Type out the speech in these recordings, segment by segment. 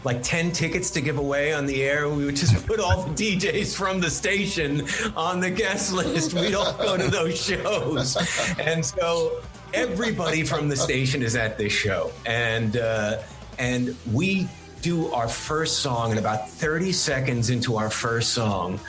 like 10 tickets to give away on the air. We would just put all the DJs from the station on the guest list. We'd all go to those shows. And so everybody from the station is at this show. And we do our first song, and about 30 seconds into our first song,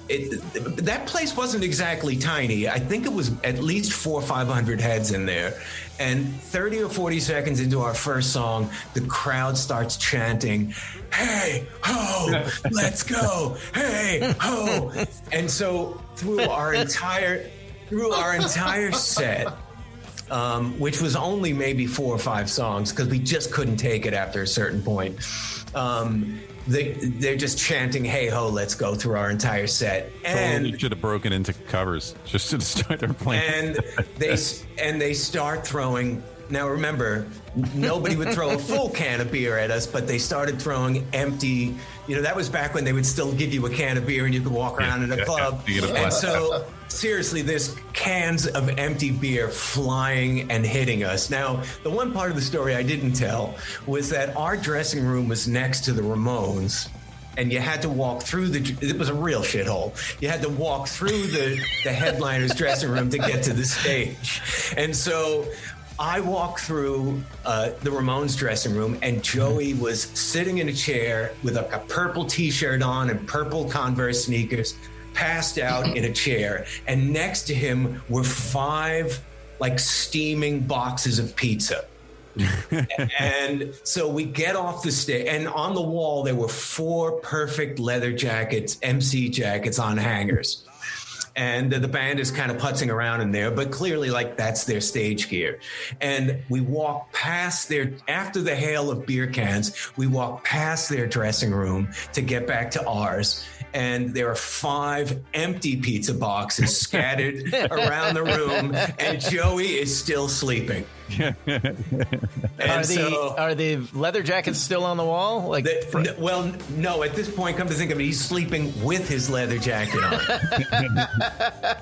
that place wasn't exactly tiny. I think it was at least 400 or 500 heads in there. And 30 or 40 seconds into our first song, the crowd starts chanting, "Hey, ho, let's go, hey, ho." And so through our entire set, which was only maybe 4 or 5 songs, because we just couldn't take it after a certain point. They're just chanting "Hey ho, let's go" through our entire set, and you should have broken into covers just to start their playing. And they start throwing. Now remember, nobody would throw a full can of beer at us, but they started throwing empty. That was back when they would still give you a can of beer and you could walk around in a club. And so, seriously, there's cans of empty beer flying and hitting us. Now, the one part of the story I didn't tell was that our dressing room was next to the Ramones. And you had to walk through it was a real shithole. You had to walk through the headliner's dressing room to get to the stage. And so I walked through the Ramones dressing room, and Joey was sitting in a chair with a purple T-shirt on and purple Converse sneakers, passed out in a chair. And next to him were 5 steaming boxes of pizza. And so we get off the stage, and on the wall there were 4 perfect leather jackets, MC jackets on hangers. And the band is kind of putzing around in there, but clearly that's their stage gear. And we walk past after the hail of beer cans, we walk past their dressing room to get back to ours. And there are 5 empty pizza boxes scattered around the room, and Joey is still sleeping. Are the leather jackets still on the wall? Well, no. At this point, come to think of it, he's sleeping with his leather jacket on.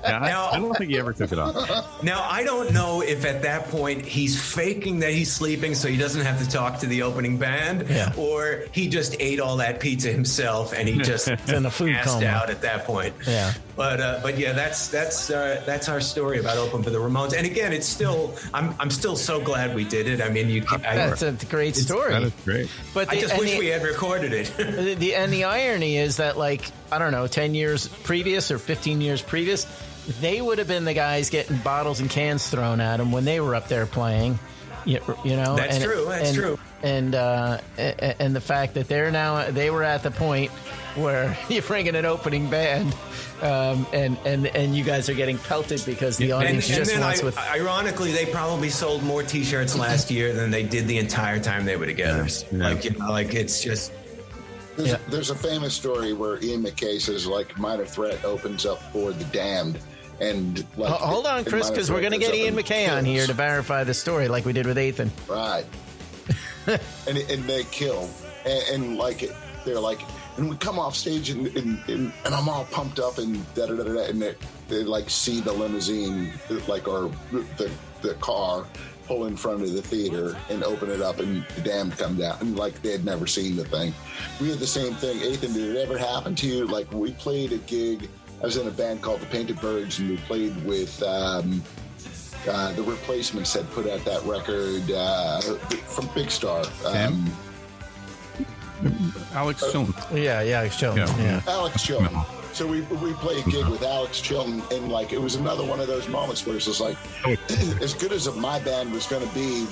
I don't think he ever took it off. Now, I don't know if at that point he's faking that he's sleeping so he doesn't have to talk to the opening band, or he just ate all that pizza himself and he just in a food passed coma out at that point. Yeah. But yeah, that's our story about Open for the Ramones. And again, it's still I'm still so glad we did it. I mean, that's a great story. That is great. But I just wish we had recorded it. The irony is that, I don't know, 10 years previous or 15 years previous, they would have been the guys getting bottles and cans thrown at them when they were up there playing. That's true. That's true. And the fact that they were at the point where you're bringing an opening band, and you guys are getting pelted because the audience wants with. Ironically, they probably sold more T-shirts last year than they did the entire time they were together. It's just. There's a famous story where Ian MacKaye says Minor Threat opens up for The Damned. And hold on, Chris, because we're going to get Ian MacKaye on here to verify the story like we did with Athan. Right. and they kill. And they're and we come off stage and I'm all pumped up and da-da-da-da-da, and they see the limousine, or the car pull in front of the theater and open it up, and the Damned come down, and they had never seen the thing. We had the same thing. Athan, did it ever happen to you? We played a gig. I was in a band called the Painted Birds, and we played with the Replacements had put out that record from Big Star. Alex Chilton. Alex Chilton. Yeah. Alex Chilton. So we played a gig with Alex Chilton, and it was another one of those moments where it's just as good as my band was going to be,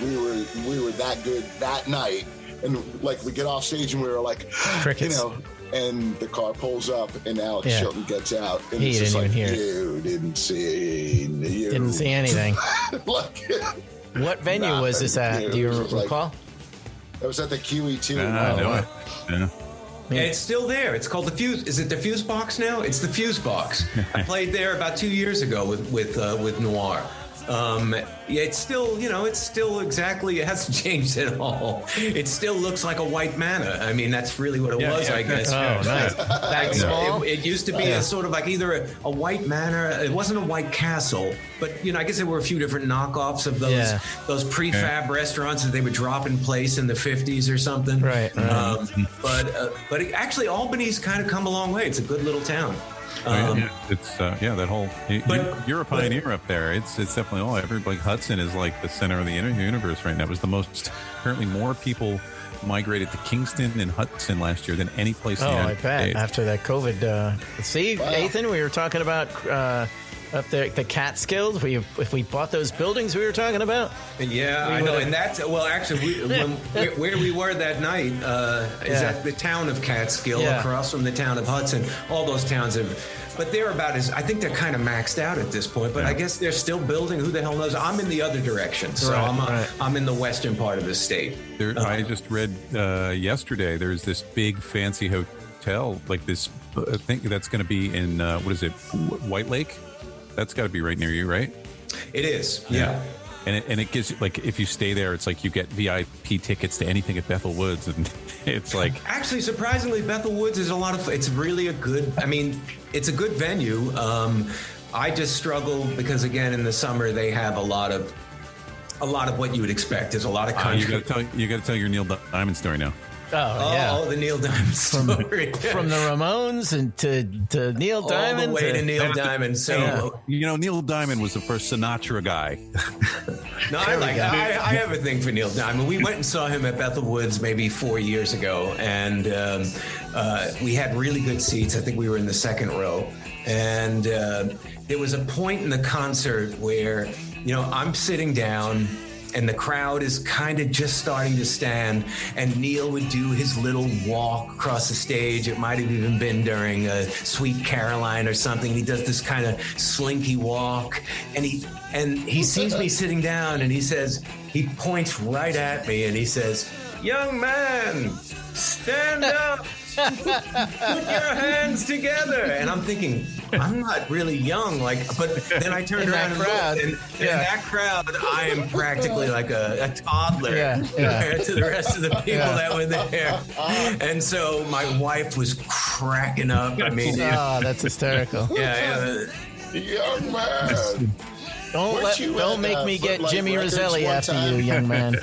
we were that good that night, and we get off stage and we were crickets. And the car pulls up, and Alex Chilton gets out, and he didn't even hear it. You didn't see anything. What venue was this at? Do you recall? It was at the QE2. I know it. Yeah. Yeah, it's still there. It's called the Fuse. Is it the Fuse Box now? It's the Fuse Box. I played there about 2 years ago with Noir. It's still, it hasn't changed at all. It still looks like a white manor. I mean, that's really what it was, I guess. Oh, nice. That small? It used to be a sort of like either a white manor. It wasn't a white castle, but I guess there were a few different knockoffs of those prefab restaurants that they would drop in place in the 50s or something. Right. But actually, Albany's kind of come a long way. It's a good little town. It's that whole. You're a pioneer up there. It's definitely all. Everybody, Hudson is like the center of the universe right now. It was the most. Apparently, more people migrated to Kingston and Hudson last year than any place in the United States. After that COVID. Athan, we were talking about up there the Catskills. If we bought those buildings we were talking about. Yeah, I know, and that's actually where we were that night is at the town of Catskill, across from the town of Hudson. All those towns but they're I think they're kind of maxed out at this point. But I guess they're still building. Who the hell knows? I'm in the other direction, so I'm in the western part of the state. I just read yesterday. There's this big fancy hotel, like this thing that's going to be in what is it, White Lake? That's got to be right near you, right? It is, yeah. And it gives, like, if you stay there, it's like you get VIP tickets to anything at Bethel Woods, and it's like actually surprisingly, Bethel Woods is a lot of. It's really a good. I mean, it's a good venue. I just struggle because again in the summer they have a lot of what you would expect. There's a lot of country. You got to tell your Neil Diamond story now. Oh, the Neil Diamond story. From the Ramones and to Neil Diamond. All the way to Neil Diamond. So Neil Diamond was the first Sinatra guy. No, I have a thing for Neil Diamond. We went and saw him at Bethel Woods maybe 4 years ago, and we had really good seats. I think we were in the second row, and there was a point in the concert where I'm sitting down. And the crowd is kind of just starting to stand, and Neil would do his little walk across the stage. It might have even been during Sweet Caroline or something. He does this kind of slinky walk, and he sees me sitting down, and he points right at me, and he says, "Young man, stand up. Put your hands together." And I'm thinking, I'm not really young, but then I turned around and looked, and in that crowd, I am practically like a toddler compared to the rest of the people that were there. And so my wife was cracking up. I mean, that's hysterical. Young man. Don't make me get Jimmy Roselli after you, young man.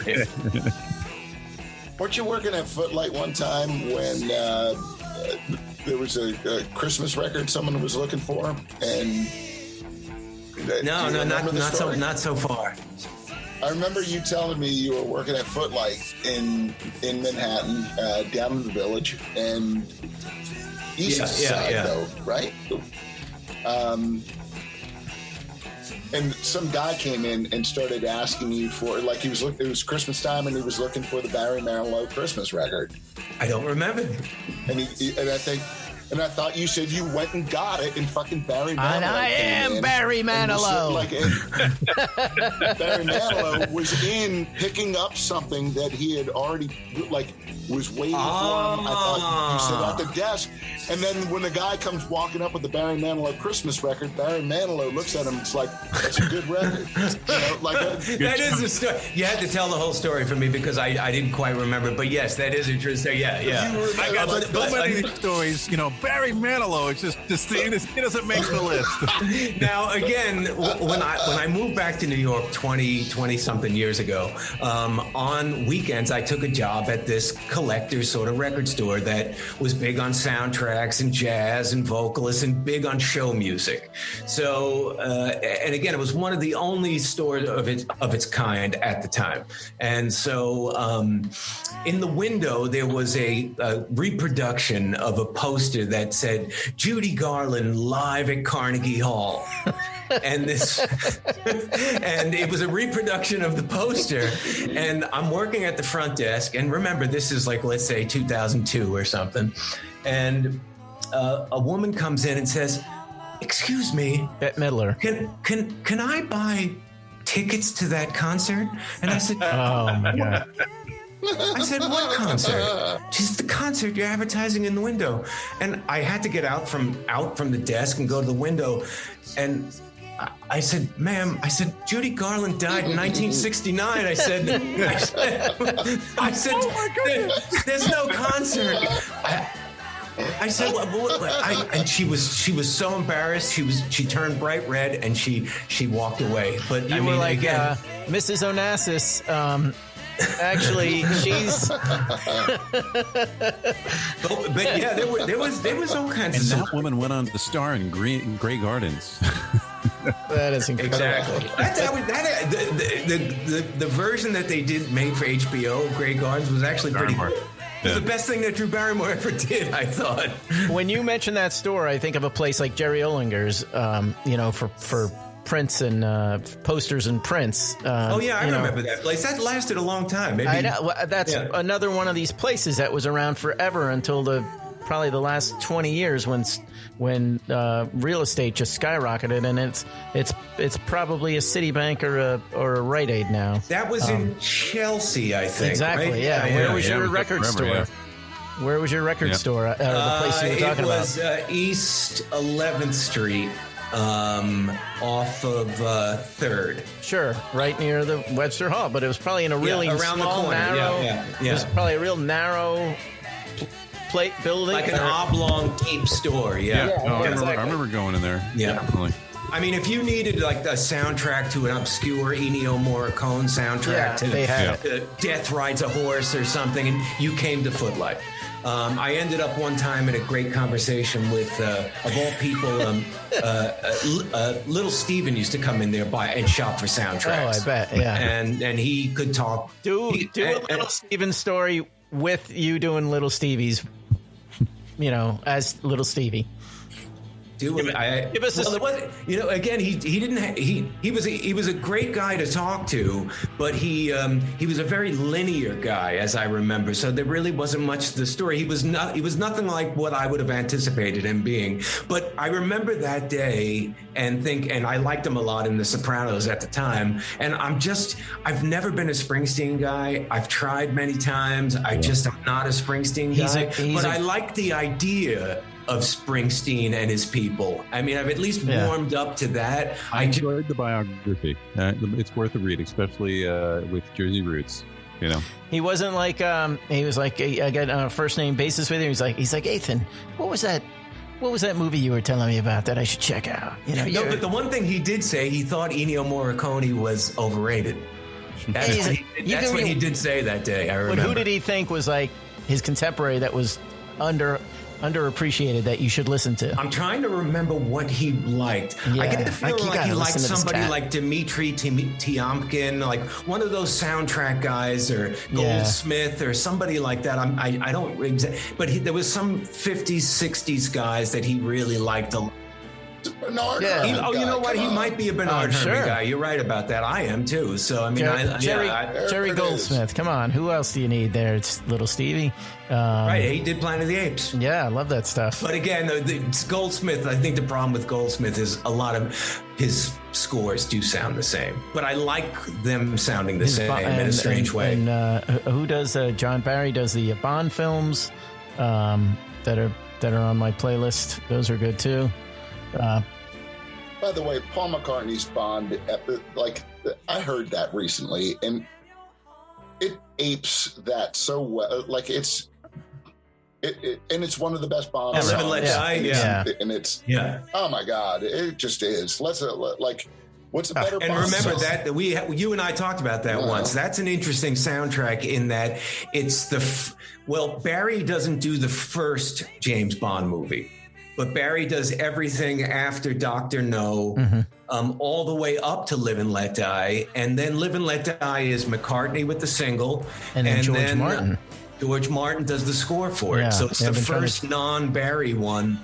Weren't you working at Footlight one time when there was a Christmas record someone was looking for? And not so far. I remember you telling me you were working at Footlight in Manhattan, down in the Village, and east side though, right? And some guy came in and started asking you for, like, it was Christmas time, and he was looking for the Barry Manilow Christmas record. I don't remember. And I thought you said you went and got it, and fucking Barry Manilow. And I am Barry Manilow. Barry Manilow was in picking up something that he had already, was waiting for him. I thought you said at the desk. And then when the guy comes walking up with the Barry Manilow Christmas record, Barry Manilow looks at him. It's like, that's a good record. That is a story. You had to tell the whole story for me because I didn't quite remember. But yes, that is a true story. Yeah. I got so many stories. Barry Manilow. It's just he doesn't make the list. Now again, when I moved back to New York 20 something years ago, on weekends I took a job at this collector's sort of record store that was big on soundtracks and jazz and vocalists and big on show music. So and again, it was one of the only stores of its kind at the time. And so in the window there was a reproduction of a poster that said Judy Garland live at Carnegie Hall. And it was a reproduction of the poster, and I'm working at the front desk, and remember this is like, let's say 2002 or something, and a woman comes in and says, "Excuse me, Bette Midler, can I buy tickets to that concert?" And I said, "Oh my God." I said, "What concert?" She said, "The concert you're advertising in the window." And I had to get out from the desk and go to the window, and I said, ma'am, Judy Garland died in 1969. I said, oh my goodness, there's no concert. I said, and she was so embarrassed. She turned bright red and she walked away. But you were like, again, Mrs. Onassis. Actually, she's. But yeah, there was all kinds and of. And that woman went on to star in Grey Gardens. That is incredible. Exactly. The version that they did make for HBO, Grey Gardens, was actually pretty good. It was the best thing that Drew Barrymore ever did, I thought. When you mention that store, I think of a place like Jerry Ollinger's, for prints and posters and prints. Oh, yeah, I remember that place. That lasted a long time. Maybe, I know. That's another one of these places that was around forever until probably the last 20 years when real estate just skyrocketed, and it's probably a Citibank or a Rite Aid now. That was in Chelsea, I think. Exactly. Right? Yeah. Where was your record store? Yeah. Where was your record store? The place you were talking about? It was East 11th Street, off of 3rd. Sure, right near the Webster Hall, but it was probably in a really around small, the corner. narrow. Yeah. It was probably a real narrow plate building, like an oblong, deep store. Yeah. I remember going in there. Yeah. Definitely. I mean, if you needed like a soundtrack to an obscure Ennio Morricone soundtrack to Death Rides a Horse or something, and you came to Footlight. I ended up one time in a great conversation with, of all people, Little Steven used to come in there and shop for soundtracks. Oh, I bet, yeah. And he could talk. Do a Little Steven story with you doing Little Stevie's, as Little Stevie. Give us again, he was a great guy to talk to, but he was a very linear guy, as I remember. So there really wasn't much to the story. He was nothing like what I would have anticipated him being. But I remember that day and I liked him a lot in The Sopranos at the time. And I've never been a Springsteen guy. I've tried many times. I'm not a Springsteen guy. But I like the idea of Springsteen and his people. I mean, I've at least warmed up to that. I enjoyed the biography. It's worth a read, especially with Jersey roots. He wasn't like he was like I got on a first name basis with him. He's like Athan, what was that movie you were telling me about that I should check out? But the one thing he did say, he thought Ennio Morricone was overrated. That's what he did say that day. I remember. But who did he think was like his contemporary that was underappreciated that you should listen to? I'm trying to remember what he liked. Yeah, I get the feeling like he liked somebody like like Dmitri Tiomkin, like one of those soundtrack guys, or Goldsmith, or somebody like that. I don't exactly, but there was some 50s, 60s guys that he really liked a lot. Bernard. Yeah. You know what? He might be a Bernard Herrmann guy. You're right about that. I am too. So I mean, Jerry Goldsmith. Come on, who else do you need there? It's Little Stevie. Right, he did Planet of the Apes. Yeah, I love that stuff. But again, Goldsmith. I think the problem with Goldsmith is a lot of his scores do sound the same. But I like them sounding the same in a strange way. And who does? John Barry does the Bond films that are on my playlist. Those are good too. By the way, Paul McCartney's Bond, I heard that recently, and it apes that so well. Like it's one of the best Bond songs. Live and Let Die. And it's oh my God, it just is. What's a better? And Bond remember song? you and I talked about that once. That's an interesting soundtrack in that it's Barry doesn't do the first James Bond movie. But Barry does everything after Dr. No, all the way up to Live and Let Die. And then Live and Let Die is McCartney with the single. And then George Martin. George Martin does the score for it. So it's the first non-Barry one.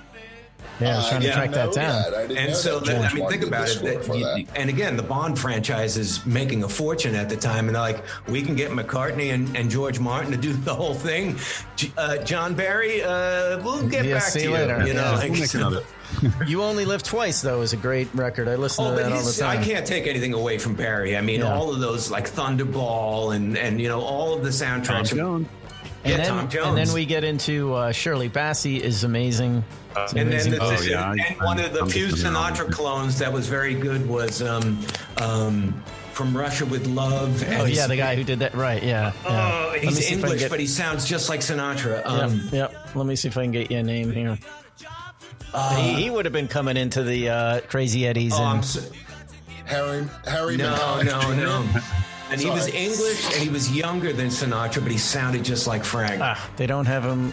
Yeah, I was trying to track that down. And so, think about it. And again, the Bond franchise is making a fortune at the time. And they're like, we can get McCartney and George Martin to do the whole thing. John Barry, we'll get back to you. Later. You Only Live Twice, though, is a great record. I listen to that all the time. I can't take anything away from Barry. I mean, all of those, like Thunderball and all of the soundtracks. And Tom Jones. And then we get into Shirley Bassey is amazing. It's And amazing. then and one of the few Sinatra clones that was very good was From Russia with Love. Oh yeah, the guy who did that, right? Yeah. Oh, he's English, but he sounds just like Sinatra. Yep. Let me see if I can get you a name here. He would have been coming into the Crazy Eddies. Harry. No. And he was English, and he was younger than Sinatra, but he sounded just like Frank. They don't have him